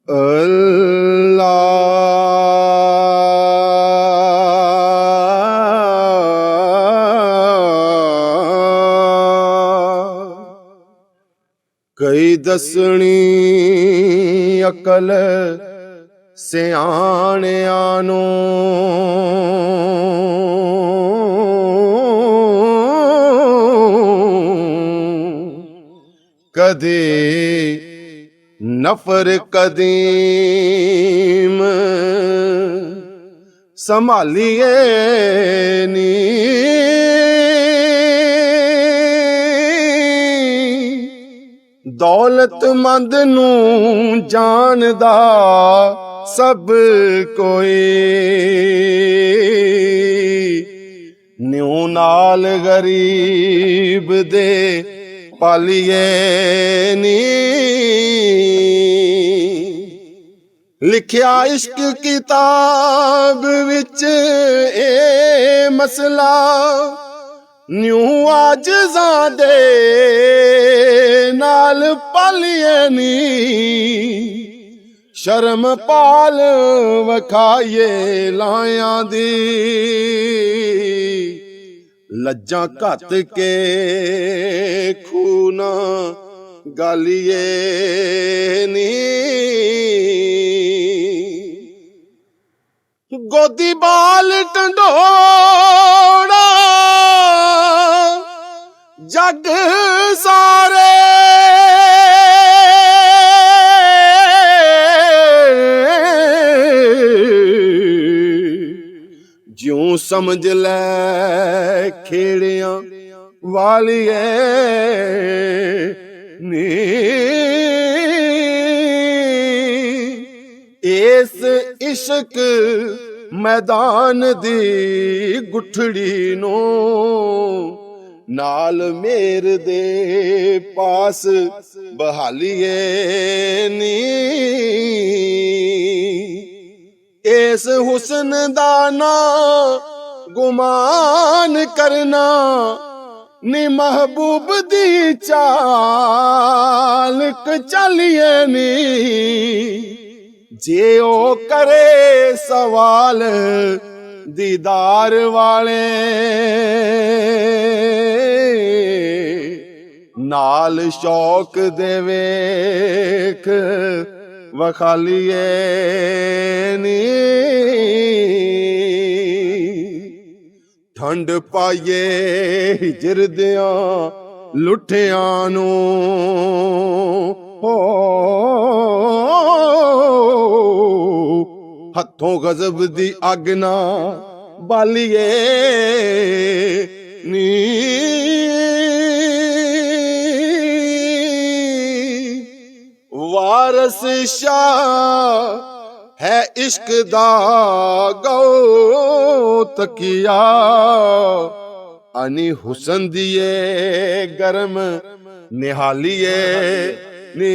ਅੱਲਾ ਕਈ ਦਸਣੀ ਅਕਲ ਸਿਆਣਿਆਂ ਨੂੰ ਕਦੇ ਨਫਰ ਕਦੀਮ ਸੰਭਾਲੀਏ ਨੀ ਦੌਲਤਮੰਦ ਨੂੰ ਜਾਣਦਾ ਸਭ ਕੋਈ ਨਿਉ ਨਾਲ ਗਰੀਬ ਦੇ ਪਾਲੀਏ ਨੀ ਲਿਖਿਆ ਇਸ਼ਕ ਕਿਤਾਬ ਵਿੱਚ ਇਹ ਮਸਲਾ ਨਿਉ ਆਜਜ਼ਾਂ ਦੇ ਨਾਲ ਪਾਲੀਏ ਨੀ ਸ਼ਰਮ ਪਾਲ ਵਖਾਈਏ ਲਾਇਆਂ ਦੀ ਲੱਜਾਂ ਘੱਤ ਕੇ ਖੂਨਾ ਗਾਲੀਏ ਨੀ ਗੋਦੀ ਬਾਲ ਟੰਡੋੜਾ ਜਗ ਸਾਰੇ ਜਿਉਂ ਸਮਝ ਲੈ ਖੇੜਿਆਂ ਵਾਲੀਏ ਨੀ ਇਸ ਇਸ਼ਕ ਮੈਦਾਨ ਦੀ ਗੁਠੜੀ ਨੂੰ ਨਾਲ ਮੇਰ ਦੇ ਪਾਸ ਬਹਾਲੀਏ ਨੀ ਇਸ ਹੁਸਨ ਦਾ ਨਾ ਗੁਮਾਨ ਕਰਨਾ ਨੀ ਮਹਿਬੂਬ ਦੀ ਚਾਲ ਚਾਲੀਏ ਨੀ ਜੇ ਉਹ ਕਰੇ ਸਵਾਲ ਦੀਦਾਰ ਵਾਲੇ ਨਾਲ ਸ਼ੌਕ ਦੇ ਵੇਖ ਵਖਾਲੀਏ ਨੀ ਠੰਡ ਪਾਈਏ ਹਿਜਰ ਦਿਆਂ ਲੁੱਠਿਆਂ ਨੂੰ ਹੱਥੋਂ ਗਜ਼ਬ ਦੀ ਅੱਗ ਨਾ ਬਾਲੀਏ ਨੀ ਵਾਰਸ ਸ਼ਾਹ ਹੈ ਇਸ਼ਕ ਦਾ ਗਉ ਤਕੀਆ ਅਨੀ ਹੁਸਨ ਦੀਏ ਗਰਮ ਨਿਹਾਲੀਏ ਨੀ